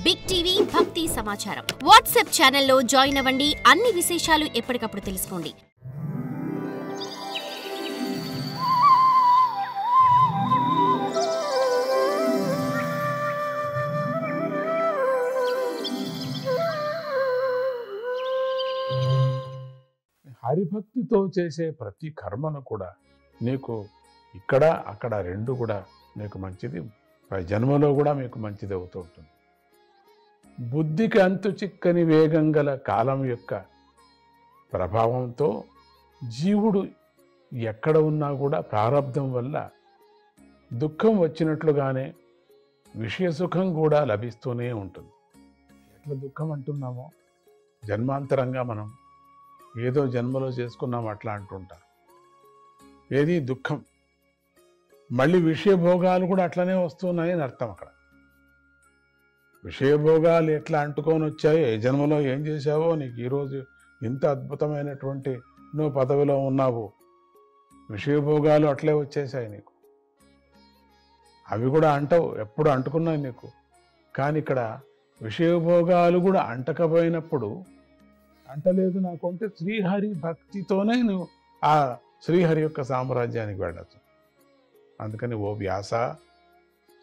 Big TV భక్తి సమాచారం WhatsApp ఛానల్లో జాయిన్ అవ్వండి. అన్ని విశేషాలు ఎప్పటికప్పుడు తెలుసుకోండి. హరిభక్తితో చేసే ప్రతి కర్మను కూడా నీకు ఇక్కడ అక్కడ రెండు కూడా నీకు మంచిది, పై జన్మలో కూడా మీకు మంచిది అవుతూ ఉంటుంది. బుద్ధికి అంతు చిక్కని వేగం గల కాలం యొక్క ప్రభావంతో జీవుడు ఎక్కడ ఉన్నా కూడా ప్రారబ్ధం వల్ల దుఃఖం వచ్చినట్లుగానే విషయ సుఖం కూడా లభిస్తూనే ఉంటుంది. ఎట్లా దుఃఖం అంటున్నామో జన్మాంతరంగా మనం ఏదో జన్మలో చేసుకున్నాం అట్లా అంటుంటారు. ఏది దుఃఖం, మళ్ళీ విషయభోగాలు కూడా అట్లనే వస్తున్నాయని అర్థం. అక్కడ విషయభోగాలు ఎట్లా అంటుకొని వచ్చాయో, ఏ జన్మలో ఏం చేశావో, నీకు ఈరోజు ఇంత అద్భుతమైనటువంటి నువ్వు పదవిలో ఉన్నావు, విషయభోగాలు అట్లే వచ్చేసాయి నీకు. అవి కూడా అంటవు, ఎప్పుడు అంటుకున్నాయి నీకు. కానీ ఇక్కడ విషయభోగాలు కూడా అంటకపోయినప్పుడు, అంటలేదు నాకు అంటే శ్రీహరి భక్తితోనే నువ్వు ఆ శ్రీహరి యొక్క సామ్రాజ్యానికి వెళ్ళచ్చు. అందుకని ఓ వ్యాస,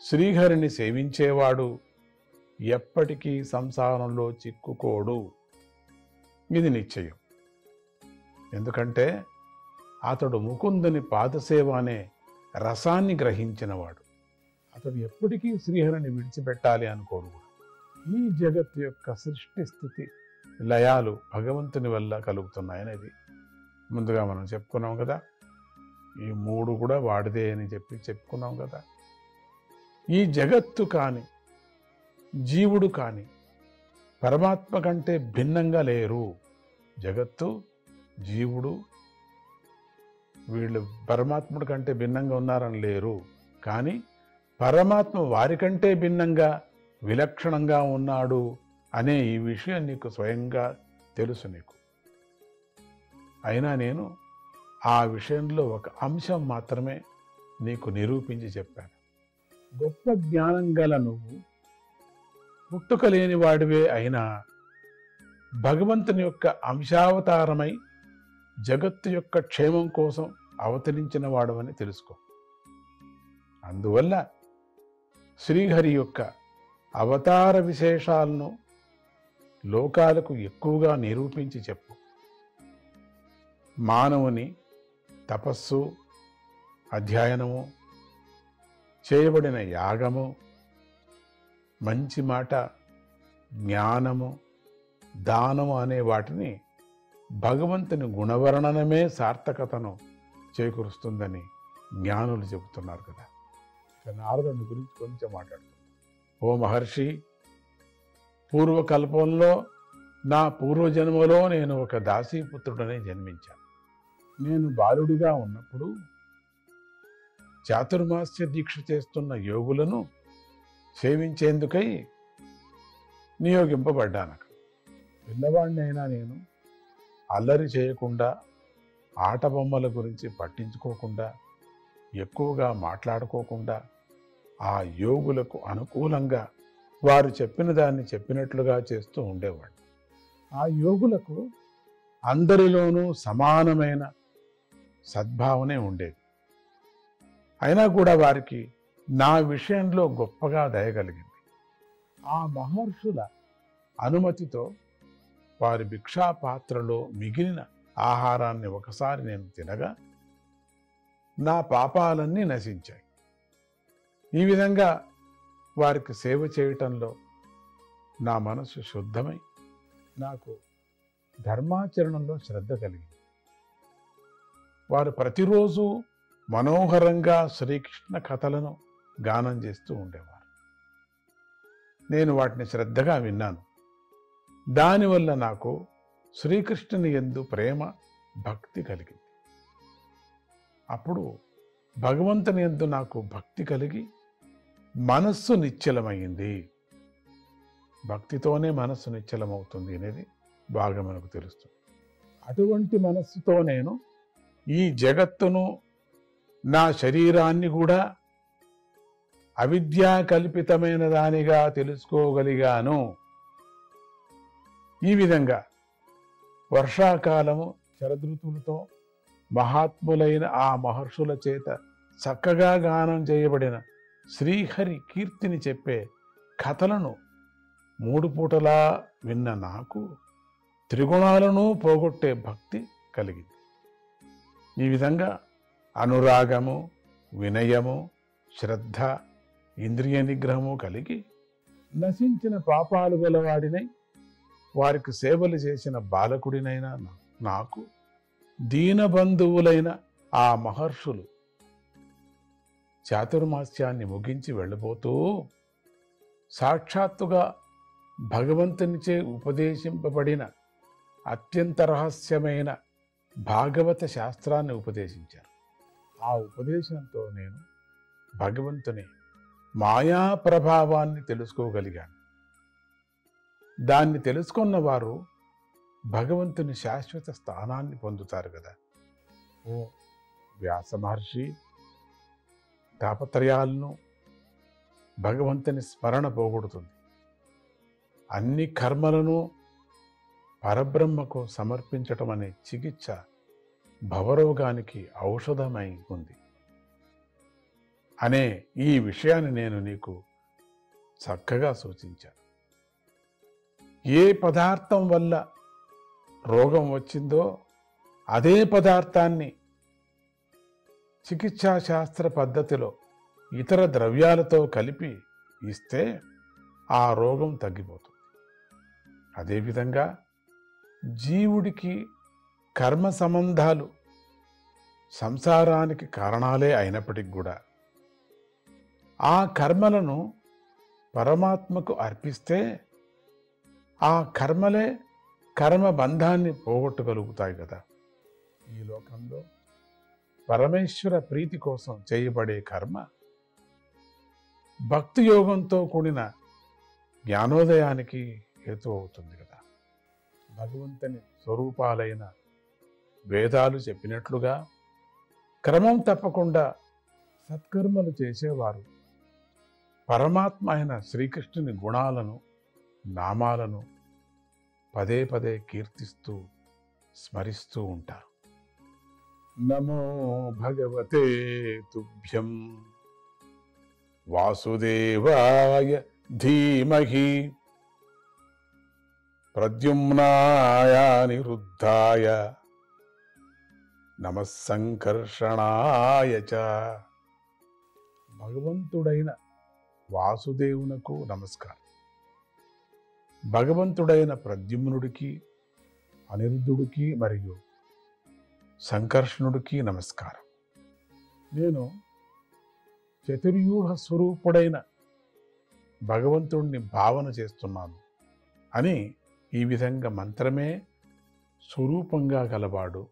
శ్రీహరిని సేవించేవాడు ఎప్పటికీ సంసారంలో చిక్కుకోడు, ఇది నిశ్చయం. ఎందుకంటే అతడు ముకుందుని పాదసేవ అనే రసాన్ని గ్రహించినవాడు. అతడు ఎప్పటికీ శ్రీహరిని విడిచిపెట్టాలి అనుకోడు. ఈ జగత్తు యొక్క సృష్టి స్థితి లయాలు భగవంతుని వల్ల కలుగుతున్నాయనేది ముందుగా మనం చెప్పుకున్నాం కదా. ఈ మూడు కూడా వాడిదే అని చెప్పుకున్నాం కదా. ఈ జగత్తు కానీ జీవుడు కానీ పరమాత్మ కంటే భిన్నంగా లేరు. జగత్తు జీవుడు వీళ్ళు పరమాత్ముడి కంటే భిన్నంగా ఉన్నారని లేరు. కానీ పరమాత్మ వారికంటే భిన్నంగా విలక్షణంగా ఉన్నాడు అనే ఈ విషయం నీకు స్వయంగా తెలుసు నీకు. అయినా నేను ఆ విషయంలో ఒక అంశం మాత్రమే నీకు నిరూపించి చెప్పాను. గొప్ప జ్ఞానం గల నువ్వు పుట్టుక లేని వాడివే అయినా భగవంతుని యొక్క అంశావతారమై జగత్తు యొక్క క్షేమం కోసం అవతరించిన వాడవని తెలుసుకో. అందువల్ల శ్రీహరి యొక్క అవతార విశేషాలను లోకాలకు ఎక్కువగా నిరూపించి చెప్పు. మానవుని తపస్సు, అధ్యయనము, చేయబడిన యాగము, మంచి మాట, జ్ఞానము, దానము అనే వాటిని భగవంతుని గుణవర్ణనమే సార్థకతను చేకూరుస్తుందని జ్ఞానులు చెబుతున్నారు కదా. ఇక నారదుని గురించి కొంచెం మాట్లాడుతున్నాం. ఓ మహర్షి, పూర్వకల్పంలో నా పూర్వజన్మలో నేను ఒక దాసీపుత్రుడనే జన్మించాను. నేను బాలుడిగా ఉన్నప్పుడు చాతుర్మాస్య దీక్ష చేస్తున్న యోగులను సేవించేందుకై నియోగింపబడ్డాను. పిల్లవాడినైనా నేను అల్లరి చేయకుండా, ఆట బొమ్మల గురించి పట్టించుకోకుండా, ఎక్కువగా మాట్లాడుకోకుండా, ఆ యోగులకు అనుకూలంగా వారు చెప్పిన దాన్ని చెప్పినట్లుగా చేస్తూ ఉండేవాడు. ఆ యోగులకు అందరిలోనూ సమానమైన సద్భావనే ఉండేది. అయినా కూడా వారికి నా విషయంలో గొప్పగా దయగలిగింది. ఆ మహర్షుల అనుమతితో వారి భిక్షా పాత్రలో మిగిలిన ఆహారాన్ని ఒకసారి నేను తినగా నా పాపాలన్నీ నశించాయి. ఈ విధంగా వారికి సేవ చేయటంలో నా మనసు శుద్ధమై నాకు ధర్మాచరణంలో శ్రద్ధ కలిగింది. వారు ప్రతిరోజు మనోహరంగా శ్రీకృష్ణ కథలను గానం చేస్తూ ఉండేవారు. నేను వాటిని శ్రద్ధగా విన్నాను. దానివల్ల నాకు శ్రీకృష్ణుని యందు ప్రేమ, భక్తి కలిగింది. అప్పుడు భగవంతుని యందు నాకు భక్తి కలిగి మనస్సు నిశ్చలమైంది. భక్తితోనే మనస్సు నిశ్చలమవుతుంది అనేది బాగా మనకు తెలుస్తుంది. అటువంటి మనస్సుతో నేను ఈ జగత్తును, నా శరీరాన్ని కూడా అవిద్యా కల్పితమైన దానిగా తెలుసుకోగలిగాను. ఈ విధంగా వర్షాకాలము శరదృతువులతో మహాత్ములైన ఆ మహర్షుల చేత చక్కగా గానం చేయబడిన శ్రీహరి కీర్తిని చెప్పే కథలను 3 పూటలా విన్న నాకు త్రిగుణాలను పోగొట్టే భక్తి కలిగింది. ఈ విధంగా అనురాగము, వినయము, శ్రద్ధ, ఇంద్రియ నిగ్రహము కలిగి నశించిన పాపాలు గలవాడినై వారికి సేవలు చేసిన బాలకుడినైనా నాకు దీనబంధువులైన ఆ మహర్షులు చాతుర్మాస్యాన్ని ముగించి వెళ్ళబోతూ సాక్షాత్తుగా భగవంతునిచే ఉపదేశింపబడిన అత్యంత రహస్యమైన భాగవత శాస్త్రాన్ని ఉపదేశించారు. ఆ ఉపదేశంతో నేను భగవంతుని మాయా ప్రభావాన్ని తెలుసుకోగలిగాను. దాన్ని తెలుసుకున్న వారు భగవంతుని శాశ్వత స్థానాన్ని పొందుతారు కదా. ఓ వ్యాస మహర్షి, తాపత్రయాలను భగవంతుని స్మరణ పోగొడుతుంది. అన్ని కర్మలను పరబ్రహ్మకు సమర్పించటం అనే చికిత్స భవరోగానికి ఔషధమై ఉంది అనే ఈ విషయాన్ని నేను నీకు చక్కగా సూచించాను. ఏ పదార్థం వల్ల రోగం వచ్చిందో అదే పదార్థాన్ని చికిత్సా శాస్త్ర పద్ధతిలో ఇతర ద్రవ్యాలతో కలిపి ఇస్తే ఆ రోగం తగ్గిపోతుంది. అదేవిధంగా జీవుడికి కర్మ సంబంధాలు సంసారానికి కారణాలే అయినప్పటికీ కూడా ఆ కర్మలను పరమాత్మకు అర్పిస్తే ఆ కర్మలే కర్మ బంధాన్ని పోగొట్టగలుగుతాయి కదా. ఈ లోకంలో పరమేశ్వర ప్రీతి కోసం చేయబడే కర్మ భక్తి యోగంతో కూడిన జ్ఞానోదయానికి హేతు అవుతుంది కదా. భగవంతుని స్వరూపాలైన వేదాలు చెప్పినట్లుగా క్రమం తప్పకుండా సత్కర్మలు చేసేవారు పరమాత్మ అయిన శ్రీకృష్ణుని గుణాలను, నామాలను పదే పదే కీర్తిస్తూ స్మరిస్తూ ఉంటారు. నమో భగవతే తుభ్యం వాసుదేవాయ ధీమహి ప్రద్యుమ్నాయ నిరుద్ధాయ నమః సంకర్షణాయ చ. భగవంతుడైన వాసుదేవునకు నమస్కారం. భగవంతుడైన ప్రద్యుమ్నుడికి, అనిరుద్ధుడికి మరియు సంకర్షణుడికి నమస్కారం. నేను చతుర్యూహ స్వరూపుడైన భగవంతుడిని భావన చేస్తున్నాను అని ఈ విధంగా మంత్రమే స్వరూపంగా గలవాడు,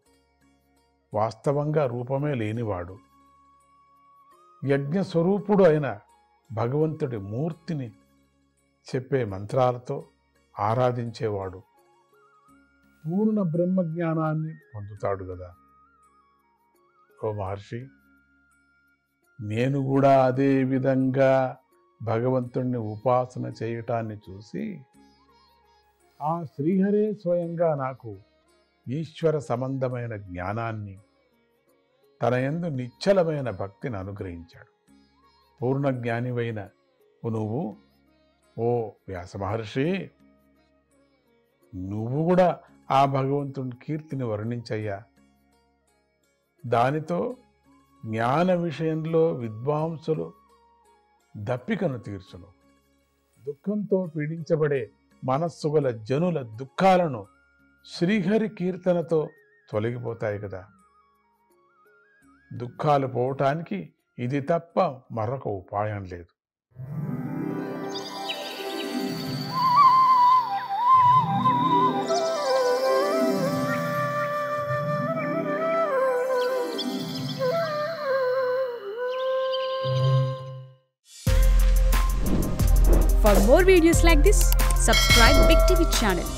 వాస్తవంగా రూపమే లేనివాడు, యజ్ఞ స్వరూపుడు అయిన భగవంతుడి మూర్తిని చెప్పే మంత్రాలతో ఆరాధించేవాడు పూర్ణ బ్రహ్మజ్ఞానాన్ని పొందుతాడు కదా. ఓ మహర్షి, నేను కూడా అదే విధంగా భగవంతుణ్ణి ఉపాసన చేయటాన్ని చూసి ఆ శ్రీహరే స్వయంగా నాకు ఈశ్వర సంబంధమైన జ్ఞానాన్ని, తన యందు నిశ్చలమైన భక్తిని అనుగ్రహించాడు. పూర్ణ జ్ఞానివైన నువ్వు ఓ వ్యాస మహర్షి, నువ్వు కూడా ఆ భగవంతుని కీర్తిని వర్ణించయ్యా. దానితో జ్ఞాన విషయంలో విద్వాంసులు దప్పికను తీర్చును. దుఃఖంతో పీడించబడే మనస్సు గల జనుల దుఃఖాలను శ్రీహరి కీర్తనతో తొలగిపోతాయి కదా. దుఃఖాలు పోవటానికి ఇది తప్ప మరొక ఉపాయం లేదు. For more videos like this, subscribe Big TV channel.